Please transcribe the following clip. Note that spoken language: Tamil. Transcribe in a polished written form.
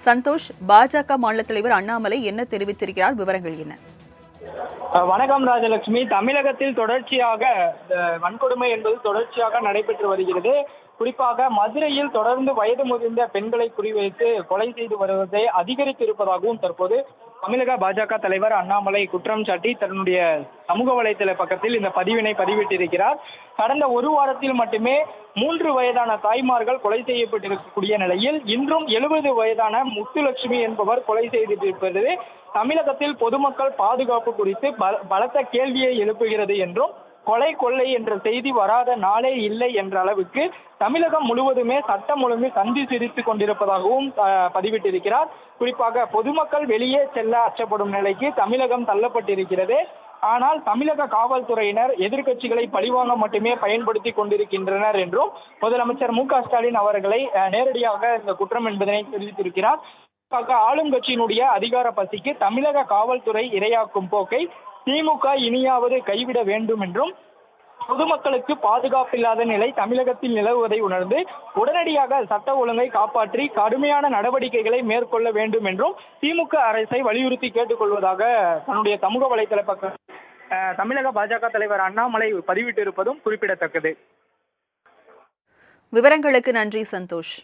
சந்தோஷ், பாஜக மாநில தலைவர் அண்ணாமலை என்ன தெரிவித்திருக்கிறார்? விவரங்கள் என்ன? வணக்கம் ராஜலட்சுமி. தமிழகத்தில் தொடர்ச்சியாக வன்கொடுமை என்பது தொடர்ச்சியாக நடைபெற்று வருகிறது. குறிப்பாக மதுரையில் தொடர்ந்து வயது முதிர்ந்த பெண்களை குறிவைத்து கொலை செய்து வருவதை அதிகரித்திருப்பதாகவும் தற்போது தமிழக பாஜக தலைவர் அண்ணாமலை குற்றம் சாட்டி தன்னுடைய சமூக வலைதள பக்கத்தில் இந்த பதிவினை பதிவிட்டிருக்கிறார். கடந்த ஒரு வாரத்தில் மட்டுமே 3 வயதான தாய்மார்கள் கொலை செய்யப்பட்டிருக்கக்கூடிய நிலையில் இன்றும் 70 வயதான முத்துலட்சுமி என்பவர் கொலை செய்திருப்பது தமிழகத்தில் பொதுமக்கள் பாதுகாப்பு குறித்து பலத்த கேள்வியை எழுப்புகிறது என்றும், கொலை கொள்ளை என்ற செய்தி வராத நாளே இல்லை என்ற அளவுக்கு தமிழகம் முழுவதுமே சட்டம் ஒழுங்கு சந்தி சிரித்துக் கொண்டிருப்பதாகவும் பதிவிட்டிருக்கிறார். குறிப்பாக பொதுமக்கள் வெளியே செல்ல அச்சப்படும் நிலைக்கு தமிழகம் தள்ளப்பட்டிருக்கிறது. ஆனால் தமிழக காவல்துறையினர் எதிர்க்கட்சிகளை பழிவாங்க மட்டுமே பயன்படுத்தி கொண்டிருக்கின்றனர் என்றும் முதலமைச்சர் மு.க.ஸ்டாலின் அவர்களை நேரடியாக இந்த குற்றம் என்பதனை தெரிவித்திருக்கிறார். ஆளும் கட்சியினுடைய அதிகார பசிக்கு தமிழக காவல்துறை இரையாக்கும் போக்கை திமுக இனியாவது கைவிட வேண்டும் என்றும், பொதுமக்களுக்கு பாதுகாப்பில்லாத நிலை தமிழகத்தில் நிலவுவதை உணர்ந்து உடனடியாக சட்ட ஒழுங்கை காப்பாற்றி கடுமையான நடவடிக்கைகளை மேற்கொள்ள வேண்டும் என்றும் திமுக அரசை வலியுறுத்தி கேட்டுக்கொள்வதாக தன்னுடைய சமூக வலைதள பக்கம் தமிழக பாஜக தலைவர் அண்ணாமலை பதிவிட்டிருப்பதும் குறிப்பிடத்தக்கது. விவரங்களுக்கு நன்றி சந்தோஷ்.